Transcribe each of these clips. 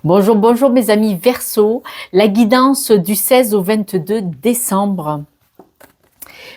Bonjour, bonjour mes amis Verseau, la guidance du 16 au 22 décembre.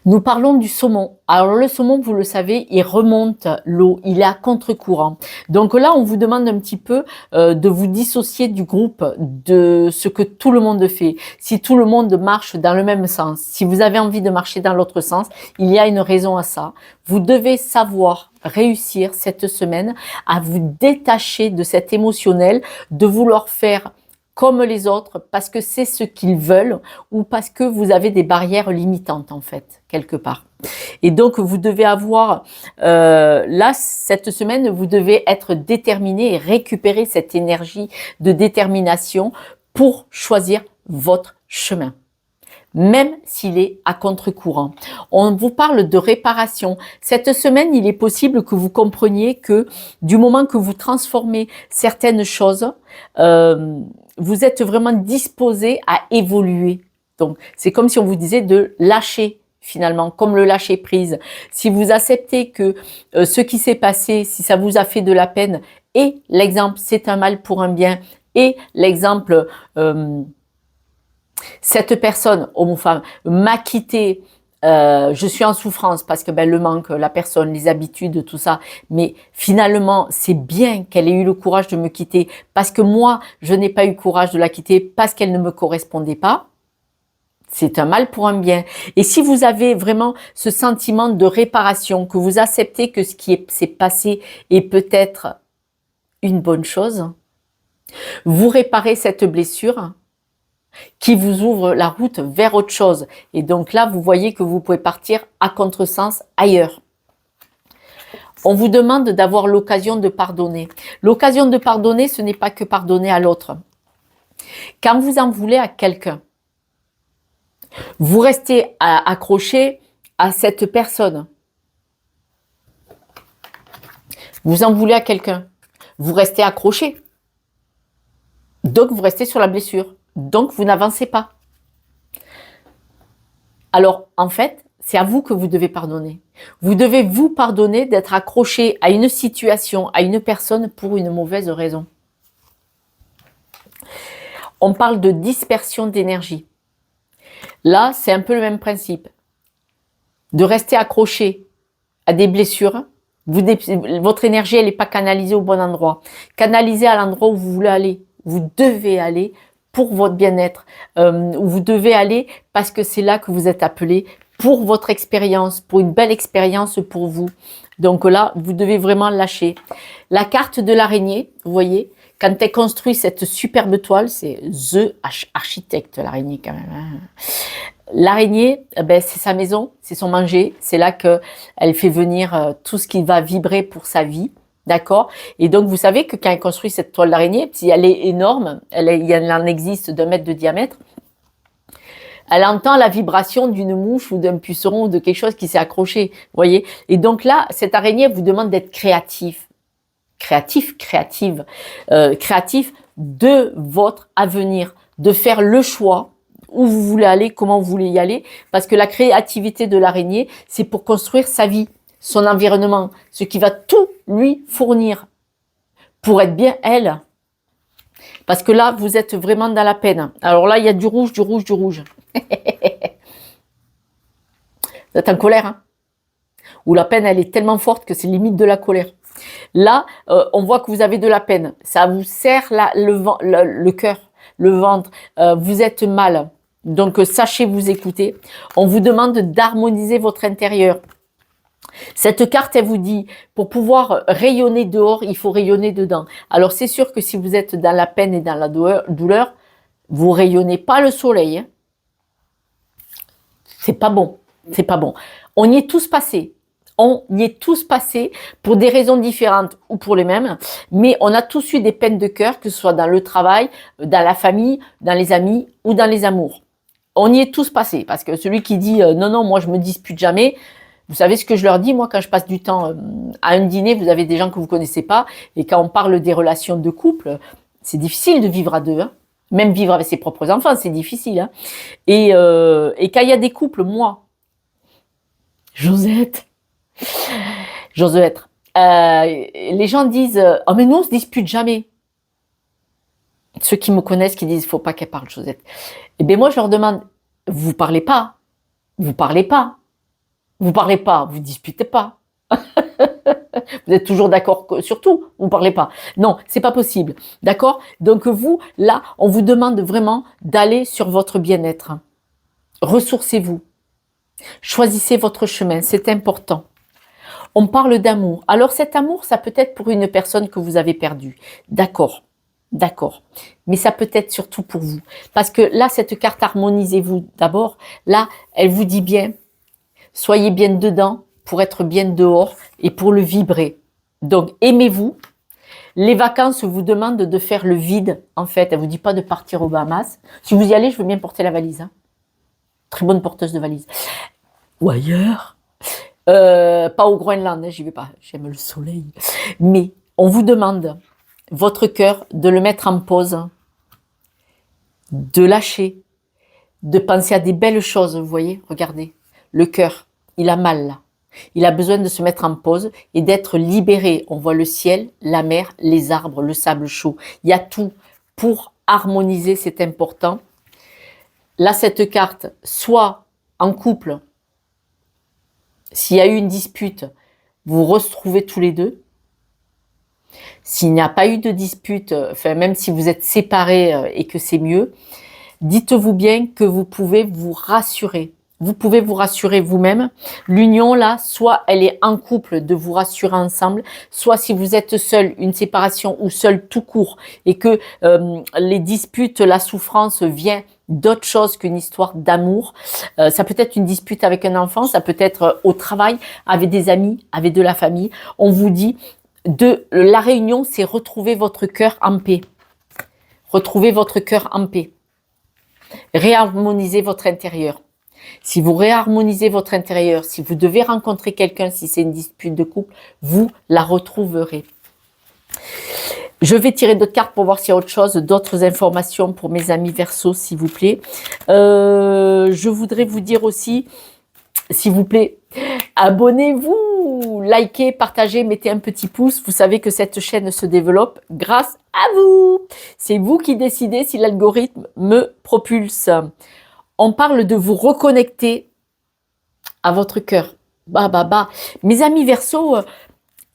Nous parlons du saumon. Alors le saumon, vous le savez, il remonte l'eau, il est à contre-courant. Donc là, on vous demande un petit peu de vous dissocier du groupe, de ce que tout le monde fait. Si tout le monde marche dans le même sens, si vous avez envie de marcher dans l'autre sens, il y a une raison à ça. Vous devez savoir réussir cette semaine à vous détacher de cet émotionnel, de vouloir faire comme les autres parce que c'est ce qu'ils veulent ou parce que vous avez des barrières limitantes en fait, quelque part. Et donc vous devez avoir, là, cette semaine, vous devez être déterminé et récupérer cette énergie de détermination pour choisir votre chemin, même s'il est à contre-courant. On vous parle de réparation. Cette semaine, il est possible que vous compreniez que du moment que vous transformez certaines choses, vous êtes vraiment disposé à évoluer. Donc, c'est comme si on vous disait de lâcher finalement, comme le lâcher prise. Si vous acceptez que ce qui s'est passé, si ça vous a fait de la peine, et l'exemple, c'est un mal pour un bien, et l'exemple, cette personne, homme ou femme, m'a quitté, je suis en souffrance parce que le manque, la personne, les habitudes, tout ça. Mais finalement, c'est bien qu'elle ait eu le courage de me quitter parce que moi, je n'ai pas eu le courage de la quitter parce qu'elle ne me correspondait pas. C'est un mal pour un bien. Et si vous avez vraiment ce sentiment de réparation, que vous acceptez que ce qui s'est passé est peut-être une bonne chose, vous réparez cette blessure qui vous ouvre la route vers autre chose. Et donc là, vous voyez que vous pouvez partir à contresens ailleurs. On vous demande d'avoir l'occasion de pardonner. L'occasion de pardonner, ce n'est pas que pardonner à l'autre. Quand vous en voulez à quelqu'un, vous restez accroché à cette personne. Vous en voulez à quelqu'un, vous restez accroché. Donc vous restez sur la blessure. Donc vous n'avancez pas. Alors en fait, c'est à vous que vous devez pardonner. Vous devez vous pardonner d'être accroché à une situation, à une personne pour une mauvaise raison. On parle de dispersion d'énergie. Là, c'est un peu le même principe. De rester accroché à des blessures, votre énergie, elle n'est pas canalisée au bon endroit. Canalisée à l'endroit où vous voulez aller. Vous devez aller pour votre bien-être. Où vous devez aller parce que c'est là que vous êtes appelé pour votre expérience, pour une belle expérience pour vous. Donc là, vous devez vraiment lâcher. La carte de l'araignée, vous voyez, quand elle construit cette superbe toile, c'est The Architecte, l'araignée quand même. Hein. L'araignée, c'est sa maison, c'est son manger, c'est là qu'elle fait venir tout ce qui va vibrer pour sa vie, d'accord? Et donc, vous savez que quand elle construit cette toile d'araignée, si elle est énorme, il en existe d'1 mètre de diamètre, elle entend la vibration d'une mouche ou d'un puceron ou de quelque chose qui s'est accroché, vous voyez? Et donc là, cette araignée vous demande d'être créatif, créative, créatif de votre avenir, de faire le choix où vous voulez aller, comment vous voulez y aller, parce que la créativité de l'araignée, c'est pour construire sa vie, son environnement, ce qui va tout lui fournir pour être bien elle. Parce que là, vous êtes vraiment dans la peine. Alors là, il y a du rouge, du rouge, du rouge. Vous êtes en colère, hein? Ou la peine, elle est tellement forte que c'est limite de la colère. Là, on voit que vous avez de la peine. Ça vous serre le cœur, le ventre. Vous êtes mal. Donc, sachez vous écouter. On vous demande d'harmoniser votre intérieur. Cette carte, elle vous dit, pour pouvoir rayonner dehors, il faut rayonner dedans. Alors, c'est sûr que si vous êtes dans la peine et dans la douleur, vous rayonnez pas le soleil. Hein. C'est pas bon. C'est pas bon. On y est tous passés. On y est tous passés pour des raisons différentes ou pour les mêmes, mais on a tous eu des peines de cœur, que ce soit dans le travail, dans la famille, dans les amis ou dans les amours. On y est tous passés, parce que celui qui dit non, non, moi je me dispute jamais, vous savez ce que je leur dis, moi quand je passe du temps à un dîner, vous avez des gens que vous connaissez pas, et quand on parle des relations de couple, c'est difficile de vivre à deux, hein. Même vivre avec ses propres enfants, c'est difficile. Hein. Et quand il y a des couples, moi, Josette, les gens disent oh mais nous on se dispute jamais. ceux qui me connaissent, qui disent, il ne faut pas qu'elle parle, Josette. Eh bien, moi, je leur demande, vous parlez pas, vous parlez pas, vous parlez pas, vous disputez pas. Vous êtes toujours d'accord sur tout, vous parlez pas. Non, c'est pas possible, d'accord? Donc vous, là, on vous demande vraiment d'aller sur votre bien-être. Ressourcez-vous. Choisissez votre chemin, c'est important. On parle d'amour. Alors cet amour, ça peut être pour une personne que vous avez perdue. D'accord, d'accord. Mais ça peut être surtout pour vous. Parce que là, cette carte, harmonisez-vous d'abord. Là, elle vous dit bien, soyez bien dedans pour être bien dehors et pour le vibrer. Donc, aimez-vous. Les vacances vous demandent de faire le vide, en fait. Elle ne vous dit pas de partir aux Bahamas. Si vous y allez, je veux bien porter la valise. Hein. Très bonne porteuse de valise. Ou ailleurs. Pas au Groenland, hein, j'y vais pas. J'aime le soleil. Mais on vous demande, votre cœur, de le mettre en pause, de lâcher, de penser à des belles choses, vous voyez. Regardez, le cœur, il a mal là. Il a besoin de se mettre en pause et d'être libéré. On voit le ciel, la mer, les arbres, le sable chaud. Il y a tout pour harmoniser, c'est important. Là, cette carte, soit en couple, s'il y a eu une dispute, vous vous retrouvez tous les deux. S'il n'y a pas eu de dispute, enfin, même si vous êtes séparés et que c'est mieux, dites-vous bien que vous pouvez vous rassurer. Vous pouvez vous rassurer vous-même. L'union, là, soit elle est en couple de vous rassurer ensemble, soit si vous êtes seul, une séparation ou seul tout court, et que les disputes, la souffrance vient d'autre chose qu'une histoire d'amour. Ça peut être une dispute avec un enfant, ça peut être au travail, avec des amis, avec de la famille. On vous dit, la réunion, c'est retrouver votre cœur en paix. Retrouvez votre cœur en paix. Réharmonisez votre intérieur. Si vous réharmonisez votre intérieur, si vous devez rencontrer quelqu'un, si c'est une dispute de couple, vous la retrouverez. Je vais tirer d'autres cartes pour voir s'il y a autre chose, d'autres informations pour mes amis Verseau, s'il vous plaît. Je voudrais vous dire aussi, s'il vous plaît, abonnez-vous, likez, partagez, mettez un petit pouce. Vous savez que cette chaîne se développe grâce à vous. C'est vous qui décidez si l'algorithme me propulse. On parle de vous reconnecter à votre cœur. Mes amis Verseau,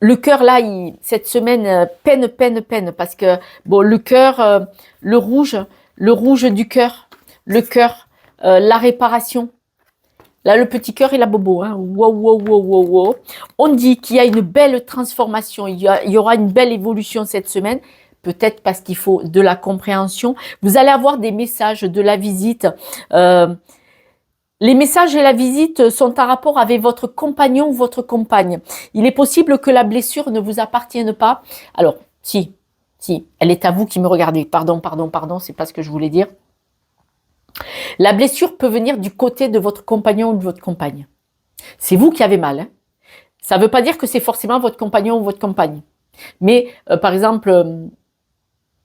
le cœur là, cette semaine, peine, parce que bon, le cœur, le rouge du cœur, le cœur, la réparation. Là, le petit cœur et la bobo. Hein. Wow. On dit qu'il y a une belle transformation, il y aura une belle évolution cette semaine. Peut-être parce qu'il faut de la compréhension. Vous allez avoir des messages de la visite. Les messages et la visite sont en rapport avec votre compagnon ou votre compagne. Il est possible que la blessure ne vous appartienne pas. Alors, si, elle est à vous qui me regardez. Pardon, c'est pas ce que je voulais dire. La blessure peut venir du côté de votre compagnon ou de votre compagne. C'est vous qui avez mal. Hein. Ça ne veut pas dire que c'est forcément votre compagnon ou votre compagne. Mais, par exemple...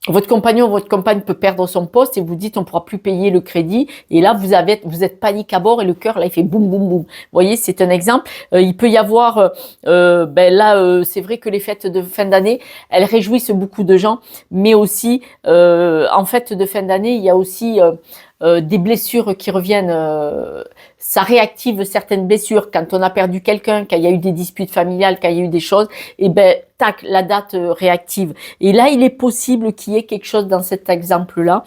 votre compagnon ou votre compagne peut perdre son poste et vous dites on ne pourra plus payer le crédit et là vous êtes panique à bord et le cœur là il fait boum boum boum. Vous voyez, c'est un exemple. Il peut y avoir c'est vrai que les fêtes de fin d'année elles réjouissent beaucoup de gens, mais aussi en fête de fin d'année il y a aussi des blessures qui reviennent. Ça réactive certaines blessures quand on a perdu quelqu'un, quand il y a eu des disputes familiales, quand il y a eu des choses, et tac, la date réactive. Et là, il est possible qu'il y ait quelque chose dans cet exemple-là.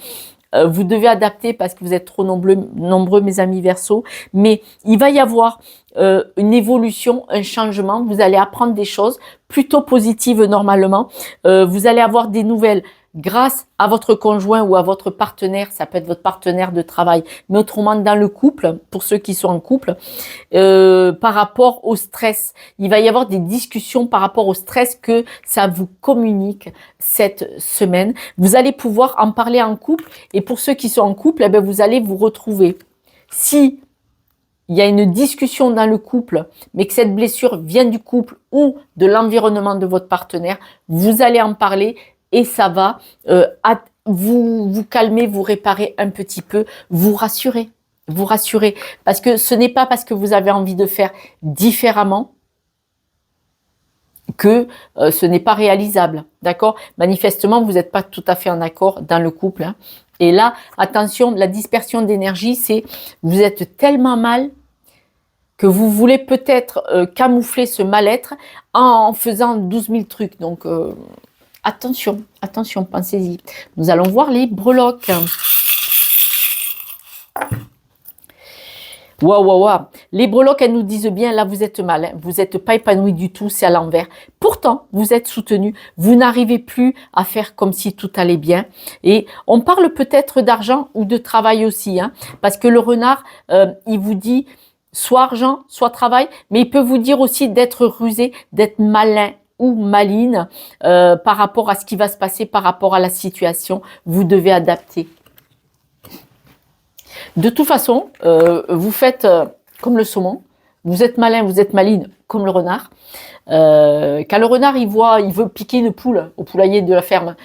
Vous devez adapter parce que vous êtes trop nombreux, mes amis Verseau. Mais il va y avoir une évolution, un changement. Vous allez apprendre des choses plutôt positives normalement. Vous allez avoir des nouvelles grâce à votre conjoint ou à votre partenaire, ça peut être votre partenaire de travail, mais autrement dans le couple, pour ceux qui sont en couple, par rapport au stress. Il va y avoir des discussions par rapport au stress que ça vous communique cette semaine. Vous allez pouvoir en parler en couple et pour ceux qui sont en couple, vous allez vous retrouver. Si il y a une discussion dans le couple, mais que cette blessure vient du couple ou de l'environnement de votre partenaire, vous allez en parler et ça va vous calmer, vous réparer un petit peu, vous rassurer. Parce que ce n'est pas parce que vous avez envie de faire différemment que ce n'est pas réalisable, d'accord? Manifestement, vous n'êtes pas tout à fait en accord dans le couple, hein. Et là, attention, la dispersion d'énergie, c'est vous êtes tellement mal que vous voulez peut-être camoufler ce mal-être en faisant 12 000 trucs. Donc, attention, attention, pensez-y. Nous allons voir les breloques. Waouh, waouh, waouh. Les breloques, elles nous disent bien, là, vous êtes mal, hein. Vous n'êtes pas épanoui du tout, c'est à l'envers. Pourtant, vous êtes soutenu. Vous n'arrivez plus à faire comme si tout allait bien. Et on parle peut-être d'argent ou de travail aussi, hein, parce que le renard, il vous dit soit argent, soit travail, mais il peut vous dire aussi d'être rusé, d'être malin ou maline par rapport à ce qui va se passer, par rapport à la situation. Vous devez adapter. De toute façon, vous faites comme le saumon, vous êtes malin, vous êtes maline comme le renard. Quand le renard il veut piquer une poule au poulailler de la ferme,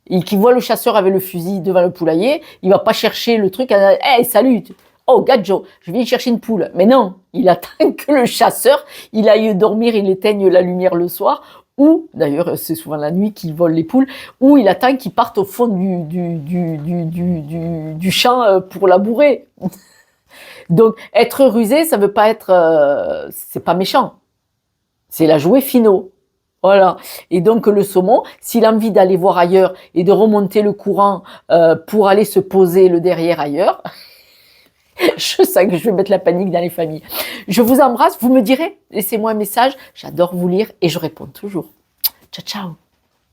et qu'il voit le chasseur avec le fusil devant le poulailler, il va pas chercher le truc, hey, salut, oh Gadjo, je viens chercher une poule. Mais non, il attend que le chasseur, il aille dormir, il éteigne la lumière le soir, ou, d'ailleurs c'est souvent la nuit qu'il vole les poules, ou il attend qu'ils partent au fond du champ pour labourer. Donc être rusé, ça veut pas être, c'est pas méchant, c'est la jouer finaux. Voilà. Et donc le saumon, s'il a envie d'aller voir ailleurs et de remonter le courant pour aller se poser le derrière ailleurs, je sais que je vais mettre la panique dans les familles. Je vous embrasse, vous me direz, laissez-moi un message, j'adore vous lire et je réponds toujours. Ciao, ciao.